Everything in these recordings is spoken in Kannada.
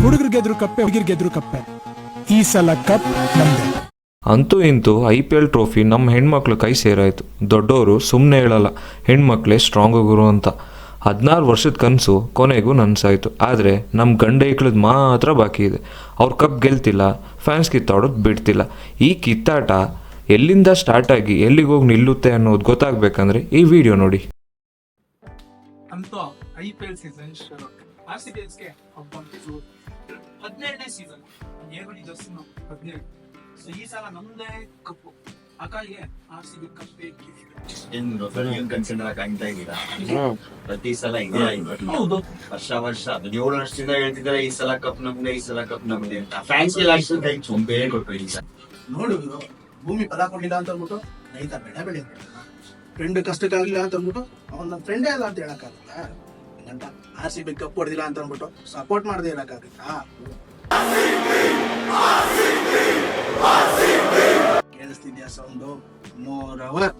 ಹುಡುಗರಿಗೆ ಗೆದ್ರು ಕಪ್ಪೆ, ಹುಡುಗಿರಿಗೆ ಗೆದ್ರು ಕಪ್ಪೆ. ಈ ಸಲ ಕಪ್ ನಮ್ದೆ. ಅಂತೂ ಇಂತೂ IPL ಟ್ರೋಫಿ ನಮ್ಮ ಹೆಣ್ಮಕ್ಳು ಕೈ ಸೇರಾಯಿತು. ದೊಡ್ಡವರು ಸುಮ್ಮನೆ ಹೇಳಲ್ಲ, ಹೆಣ್ಮಕ್ಳೇ ಸ್ಟ್ರಾಂಗು ಗುರು ಅಂತ. 16 ವರ್ಷದ ಕನಸು ಕೊನೆಗೂ ನನಸಾಯಿತು. ಆದರೆ ನಮ್ಮ ಗಂಡ ಐಕ್ಳದ್ದು ಮಾತ್ರ ಬಾಕಿ ಇದೆ. ಅವ್ರು ಕಪ್ ಗೆಲ್ತಿಲ್ಲ, ಫ್ಯಾನ್ಸ್ ಕಿತ್ತಾಡೋದು ಬಿಡ್ತಿಲ್ಲ. ಈ ಕಿತ್ತಾಟ ಎಲ್ಲಿಂದ ಸ್ಟಾರ್ಟ್ ಆಗಿ ಎಲ್ಲಿಗೆ ಹೋಗಿ ನಿಲ್ಲುತ್ತೆ ಅನ್ನೋದು ಗೊತ್ತಾಗಬೇಕಂದ್ರೆ ಈ ವಿಡಿಯೋ ನೋಡಿ. ಅಂತೂ IPL ಸೀಸನ್ ಶುರು. RCBSಗೆ 17ನೇ ಸೀಸನ್. ಏರ್ಬಡಿ ಜರ್ಸಿ 17. ಸೊ ಈ ಸಲ ನಮ್ದೇ ಕಪ್ಪು. ಅಕಾಲಿಗೆ RCB ಕಪ್ ಕನ್ಸಿಡರ್ ಆಗ್ತಾ ಇದ್ದೀರಾ? ಪ್ರತಿ ಸಲ ಇದೇ ಆಯ್ತು. ಹೌದು, ವರ್ಷ 17 ವರ್ಷದಿಂದ ಹೇಳ್ತಿದ್ದಾರೆ ಈ ಸಲ ಕಪ್ ನಮ್ದೆ, ಈ ಸಲ ಕಪ್ ನಮ್ದೆ ಅಂತ. ಫ್ಯಾನ್ಸ್ ಎಲ್ಲ ಅಷ್ಟು ಕೈ ಚೊಂಬೆ ಕೊಟ್ಟು ಈ ಸಲ ನೋಡುದು ಭೂಮಿ ಫಲ ಕೊಡ್ಲಿಲ್ಲ ಅಂತ ಅಂದ್ಬಿಟ್ಟು ರೈತ ಬೆಳೆ ಬೆಳೆಯುತ್ತೆ. ಫ್ರೆಂಡ್ ಕಷ್ಟಕ್ಕಾಗಿಲ್ಲ ಅಂತ ಅಂದ್ಬಿಟ್ಟು ಅವ್ನ ನನ್ನ ಫ್ರೆಂಡೇ ಅಲ್ಲ ಅಂತ ಹೇಳಕ್ಕಾಗಲ್ಲ. ಅಂತ RCB ಕಪ್ ಹೊಡೆದಿಲ್ಲ ಅಂತ ಅಂದ್ಬಿಟ್ಟು ಸಪೋರ್ಟ್ ಮಾಡದೆ ಹೇಳಕ್ಕಾಗಲ್ಲ. ಕೇಳಿಸ್ತಿದ್ಯಾ ಸೌಂಡು? ಮೋರವರ್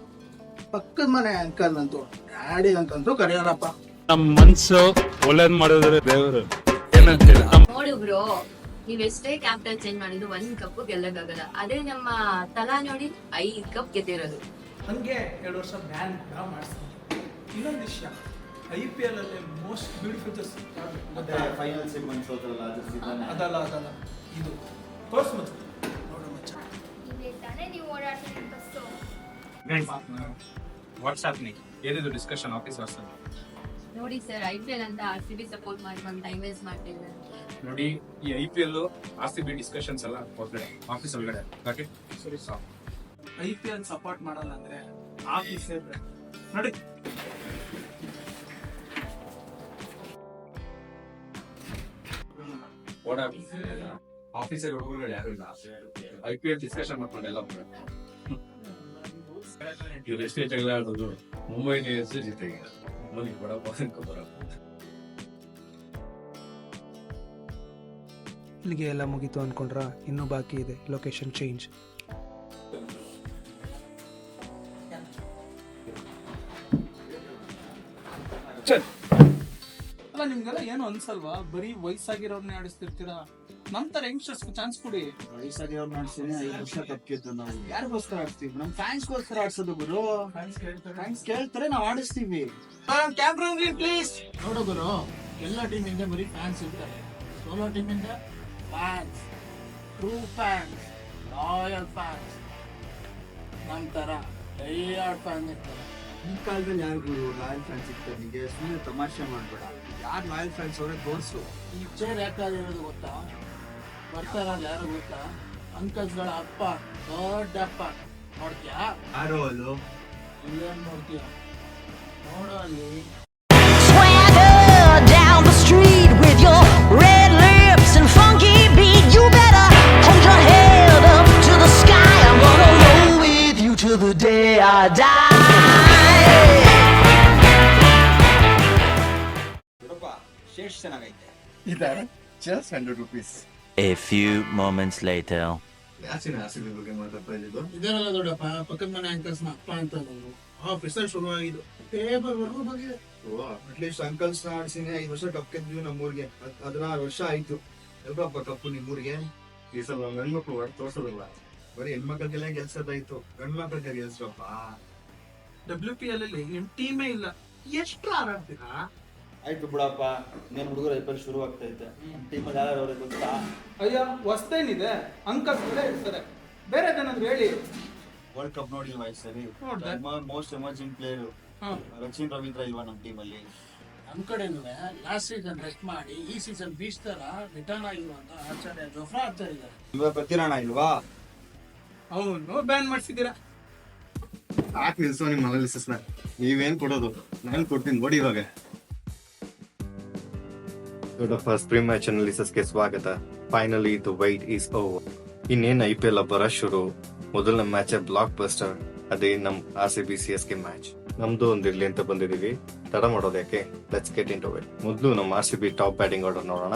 ಪಕ್ಕದ ಮನೆ ಅಂಕಲ್ ಅಂತೂ ಡ್ಯಾಡಿ ಅಂತಂದ್ರು ಕರೆಯೋರಪ್ಪ. ನಮ್ಮ ಮನ್ಸು ಒಳ್ಳೇದ್ ಮಾಡಿದ್ರೆ ದೇವರು ನೋಡಿ ಬ್ರೋ, ನೀವ್ ಎಷ್ಟೇ ಕ್ಯಾಪ್ಟನ್ ಚೇಂಜ್ ಮಾಡಿದ್ರು 1 ಕಪ್ ಗೆಲ್ಲಕ್ಕಾಗಲ್ಲ. ಅದೇ ನಮ್ಮ ತಲಾ ನೋಡಿ 5 ಕಪ್ ಗೆದ್ದಿರೋದು. ಹಂಗೆ 2 ವರ್ಷ ಬ್ಯಾನ್ ಕೂಡ ಮಾಡಿಸ್ತಾರೆ. ಇನ್ನೊಂದು ವಿಷಯ, IPL ಅಲ್ಲಿ ಮೋಸ್ಟ್ ಬ್ಯೂಟಿಫುಲ್ ಅದಲ್ಲ ಇದು ತೋರ್ಸ್ ಮಚ್ಚ ನೋಡು ಮಚ್ಚ. ವಾಟ್ಸ್ಆಪ್ ಏನಿದು ಡಿಸ್ಕಷನ್ ಆಫೀಸ್ ವರ್ಸಲ್ಲಿ ನೋಡಿ ಸರ್, IPL ಅಂತ RCB ಸಪೋರ್ಟ್ ಮಾಡಿ ಒಂದು ಟೈಮ್ ವೇಸ್ಟ್ ಮಾಡ್ತಿದ್ದಾರೆ. ನೋಡಿ, ಈ IPL RCB ಡಿಸ್ಕಷನ್ಸ್ ಎಲ್ಲ ಹೊರಗಡೆ, ಆಫೀಸ್ ಒಳಗಡೆ. ಓಕೆ, ಸರಿ ಸಾಕು. IPL ಸಪೋರ್ಟ್ ಮಾಡಲ್ಲ ಅಂದ್ರೆ ಆಫೀಸ್ ನೋಡಿ. ಆಫೀಸಲ್ಲಿ ಹುಡುಗರುಗಳು ಯಾರು ಇಲ್ಲ. IPL ಡಿಸ್ಕಷನ್ ಮಾಡ್ಕೊಂಡೆಲ್ಲ ಇವ್ರು ಎಷ್ಟೇ ಜಗಳ ಆಡೋದು ಮುಂಬೈ ಇಂಡಿಯನ್ಸ್ ಜೊತೆಗೆ ಇಲ್ಲಿಗೆ ಎಲ್ಲ ಮುಗೀತು ಅನ್ಕೊಂಡ್ರ? ಇನ್ನೂ ಬಾಕಿ ಇದೆ ಲೊಕೇಶನ್ ಚೇಂಜ್. ಅಲ್ಲ, ನಿಮ್ಗೆಲ್ಲ ಏನು ಅನ್ಸಲ್ವಾ? ಬರೀ ವಯಸ್ಸಾಗಿರೋರ್ನೇ ಆಡಿಸ್ತಿರ್ತೀರಾ. ನಮ್ ತರ ಯಂಗ್ಸ್ಟರ್ಸ್ ಚಾನ್ಸ್ ಕೊಡಿ. ವಯಸ್ಸಾಗಿರೋರು ಮಾಡ್ತೀನಿ. 5 ವರ್ಷ ಕಪ್ ಗೆದ್ದು ನಾವು ಯಾರಿಗೋಸ್ಕರ ಆಡ್ತೀವಿ? ನಮ್ ಫ್ಯಾನ್ಸ್ಗೋಸ್ಕರ ಆಡ್ಸೋದು ಗುರು. ಫ್ಯಾನ್ಸ್ ಕೇಳ್ತಾರೆ, ನಾವು ಆಡಿಸ್ತೀವಿ. Camera please. ನೋಡು ಗುರು, ಎಲ್ಲ ಟೀಮ್ ಇಂದ ಬರೀ ಫ್ಯಾನ್ಸ್ ಇರ್ತಾರೆ. ಸೋಲೋ ಟೀಮ್ ಇಂದ fans, true fans, loyal fans, ನಮ್ ತರ ಡೈಹಾರ್ಡ್ ಫ್ಯಾನ್ಸ್ ಇರ್ತಾರೆ. ಈ ಕಾಲದಲ್ಲಿ ಯಾರು ಗುರು ಲಾಯಲ್ ಫ್ಯಾನ್ಸ್ ಇರ್ತಾರೆ? ನಿಮಗೆ ಸುಮ್ಮನೆ ತಮಾಷೆ ಮಾಡ್ಬೇಡ. ಯಾರು ಲಾಯಲ್ ಫ್ಯಾನ್ಸ್ ಅವರೇ ತೋರಿಸು. ಈ ಚೇರ್ ಯಾಕಾಗಿರೋದು ಗೊತ್ತಾ? ಬರ್ತಾರಲ್ಲ ಯಾರು ಗೊತ್ತಾ? ಅಂಕಲ್ಸ್ಗಳ ಅಪ್ಪ, ದೊಡ್ಡಪ್ಪ. ನೋಡ್ತೀಯಾ? ಯಾರೋ ಅಲ್ಲೋ ಇಲ್ಲೇ ನೋಡ್ತೀಯ? ನೋಡು ಅಲ್ಲಿ. Swagger down the street with your red lips and funky beat. You better hold your head up to the sky. I'm gonna roll with you till the day I die. ಶೇಷ್ ಚೆನ್ನಾಗೈತೆ. ಇದಾರೆ just 100 rupees. A few moments later. ಯಾಸಿನ ಆಸಿನ ಬಗ್ಗೆ ಮಾತಾಡ್ತಾ ಇದೆಲ್ಲ ದೊಡ್ಡಪ್ಪ, ಪಕ್ಕದ ಮನೆ ಅಂಕಲ್ಸ್ನ ಅಪ್ಪ ಅಂತ ಅವರು ಆಫೀಸರ್ ಶುರುವಾಗಿದ್ದು ಟೇಬಲ್ ವರ್ಗು ಬಗ್ಗೆ. At least uncles ಆಡ್ಸಿನಿ. 5 ವರ್ಷ ಕಪ್ ಗೆದ್ವಿ ನಮ್ಮೂರ್ಗೆ. 16 ವರ್ಷ ಆಯ್ತು. ಎಲ್ರಪ್ಪ ಕಪ್ಪು ನಿಮ್ಮೂರ್ಗೆ? ಈ ಸಲ ಗಂಡ್ಮಕ್ಳು ಹೊರ ತೋರ್ಸೋದಲ್ಲ, ಬರೀ ಹೆಣ್ಮಕ್ಳಿಗೆಲ್ಲ ಗೆಲ್ಸೋದಾಯ್ತು. ಗಂಡ್ಮಕ್ಳಿಗೆ ಗೆಲ್ಸ್ರಪ್ಪ. WPL ಅಲ್ಲಿ ಟೀಮೇ ಇಲ್ಲ. ಎಷ್ಟು ಆರಾಡ್ತೀರಾ? ಆಯ್ತು ಬಿಡಪ್ಪ, ಇನ್ನೇನು ಹುಡುಗರು IPL ಶುರು ಆಗ್ತಾ ಇದ್ದೆ. ಟೀಮಲ್ಲಿ ಯಾರು ಅವ್ರಿಗೆ ಗೊತ್ತಾ? ಅಯ್ಯ, ಹೊಸ್ತೇನಿದೆ, ಅಂಕಲ್ಸ್ ಇರ್ತಾರೆ. ಬೇರೆ ಏನಾದ್ರು ಹೇಳಿ. ವರ್ಲ್ಡ್ ಕಪ್ ನೋಡಿಲ್ವಾ ಈ ಸರಿ? Most emerging player Rachin Ravindra ಇಲ್ವಾ ನಮ್ಮ ಟೀಮಲ್ಲಿ? ನಮ್ ಕಡೆನೂ ಲಾಸ್ಟ್ ಸೀಸನ್ ರೆಸ್ಟ್ ಮಾಡಿ ಈ ಸೀಸನ್ ಬೀಚ್ತರ ರಿಟರ್ನ್ ಆಗಿರುವ ಅಂತ ಆಚಾರ್ಯ ಜೋಫ್ರಾ ಆಡ್ತಾ ಇದ್ದಾರೆ. ಇವಾಗ ಪ್ರತಿರಾಣ ಇಲ್ವಾ? ಅವನು ಬ್ಯಾನ್ ಮಾಡಿಸಿದ್ದೀರಾ. ಯಾಕೆ ನಿಲ್ಸೋ ನಿಮ್ಮ ಅನಾಲಿಸಿಸ್ ನ? ನೀವೇನ್ ಕೊಡೋದು? ನಾನು ಕೊಡ್ತೀನಿ ನೋಡಿ. ಇವಾಗ ದೊಡ್ಡಪ್ಪ ಸ್ಪ್ರಿಂಗ್ ಮ್ಯಾಚ್ ಅನಾಲಿಸಿಸ್ಗೆ ಸ್ವಾಗತ. Finally the white is over. ಇನ್ನೇನು IPL ಹಬ್ಬರ ಶುರು. ಮೊದಲನೇ ಮ್ಯಾಚ್ ಬ್ಲಾಕ್ ಬಸ್ಟರ್, ಅದೇ ನಮ್ RCB CSK ಮ್ಯಾಚ್. ನಮ್ದು ಒಂದಿರ್ಲಿ ಅಂತ ಬಂದಿದೀವಿ. ತಡ ಮಾಡೋದು ಯಾಕೆ? Let's get into it. ಮೊದಲು ನಮ್ಮ RCB ಟಾಪ್ ಬ್ಯಾಟಿಂಗ್ ಆರ್ಡರ್ ನೋಡೋಣ.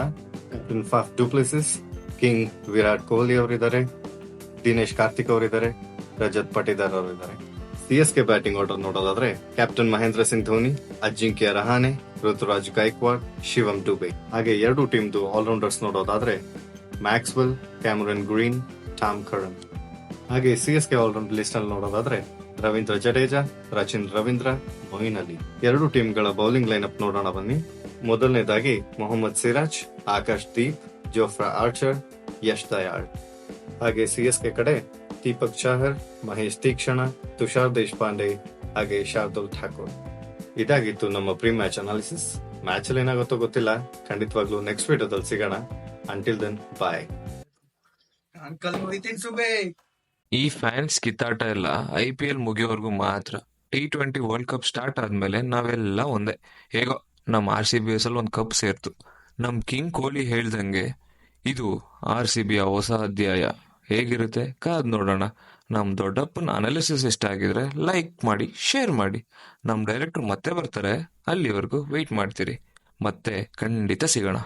Captain Faf du Plessis, king Virat Kohli ಅವರಿದ್ದಾರೆ, ದಿನೇಶ್ ಕಾರ್ತಿಕ್ ಅವರಿದ್ದಾರೆ, ರಜತ್ ಪಟಿದಾರ್ ಅವರಿದ್ದಾರೆ. CSK ಬ್ಯಾಟಿಂಗ್ ಆರ್ಡರ್ ನೋಡೋದಾದ್ರೆ ಕ್ಯಾಪ್ಟನ್ ಮಹೇಂದ್ರ ಸಿಂಗ್ ಧೋನಿ, ಅಜಿಂಕ್ಯ ರಹಾನೆ, ಋತುರಾಜ್ ಗೈಕ್ವಾಡ್, ಶಿವಮ್ ಡುಬೆ. ಹಾಗೆ ಎರಡು ಟೀಮ್ದು ಆಲ್ರೌಂಡರ್ಸ್ ನೋಡೋದಾದ್ರೆ Maxwell, Cameron green, Tom Karan. ಹಾಗೆ CSK ಆಲ್ರೌಂಡ್ ಲಿಸ್ಟ್ ನಲ್ಲಿ ನೋಡೋದಾದ್ರೆ ರವೀಂದ್ರ ಜಡೇಜಾ, ರಚಿನ್ ರವೀಂದ್ರ, ಮೊಯಿನ್ ಅಲಿ. ಎರಡು ಟೀಮ್ಗಳ ಬೌಲಿಂಗ್ ಲೈನ್ಅಪ್ ನೋಡೋಣ ಬನ್ನಿ. ಮೊದಲನೇದಾಗಿ ಮೊಹಮ್ಮದ್ ಸಿರಾಜ್, ಆಕಾಶ್ ದೀಪ್, ಜೋಫ್ರಾ ಆರ್ಚರ್, ಯಶ್ ದಯಾಳ್. ಹಾಗೆ CSK ಕಡೆ ದೀಪಕ್ ಚಾಹರ್, ಮಹೇಶ್ ತೀಕ್ಷಣ, ತುಷಾರ್ ದೇಶಪಾಂಡೆ ಹಾಗೆ ಶಾರ್ದುಲ್ ಠಾಕೂರ್. ಇದಾಗಿತ್ತು ನಮ್ಮ ಪ್ರೀ ಮ್ಯಾಚ್ ಅನಾಲಿಸಿಸ್. ಮ್ಯಾಚ್ ಅಲ್ಲಿ ಏನಾಗುತ್ತೋ ಗೊತ್ತಿಲ್ಲ, ಖಂಡಿತವಾಗ್ಲೂ ನೆಕ್ಸ್ಟ್ ವಿಡಿಯೋದಲ್ಲಿ ಸಿಗೋಣ. Until then bye. ಅಂಕಲ್ ನೋಡಿತೀನಿ ಸುಬೇ. ಈ ಫ್ಯಾನ್ಸ್ ಕಿತ್ತಾಟ ಎಲ್ಲ IPL ಮುಗಿಯೋವರೆಗೂ ಮಾತ್ರ. T20 ವರ್ಲ್ಡ್ ಕಪ್ ಸ್ಟಾರ್ಟ್ ಆದ್ಮೇಲೆ ನಾವೆಲ್ಲ ಒಂದೇ. ಹೇಗೋ ನಮ್ಮ RCBS ಅಲ್ಲಿ ಒಂದು ಕಪ್ ಸೇರ್ತು. ನಮ್ ಕಿಂಗ್ ಕೊಹ್ಲಿ ಹೇಳ್ದಂಗೆ ಇದು RCBಯ ಹೊಸ ಅಧ್ಯಾಯ. ಹೇಗಿರುತ್ತೆ ಕಾದ್ ನೋಡೋಣ. ನಮ್ ದೊಡ್ಡಪ್ಪನ ಅನಾಲಿಸಿಸ್ ಇಷ್ಟ ಆಗಿದ್ರೆ ಲೈಕ್ ಮಾಡಿ, ಶೇರ್ ಮಾಡಿ. ನಮ್ ಡೈರೆಕ್ಟರ್ ಮತ್ತೆ ಬರ್ತಾರೆ, ಅಲ್ಲಿವರೆಗೂ ವೆಯ್ಟ್ ಮಾಡ್ತೀರಿ. ಮತ್ತೆ ಖಂಡಿತ ಸಿಗೋಣ.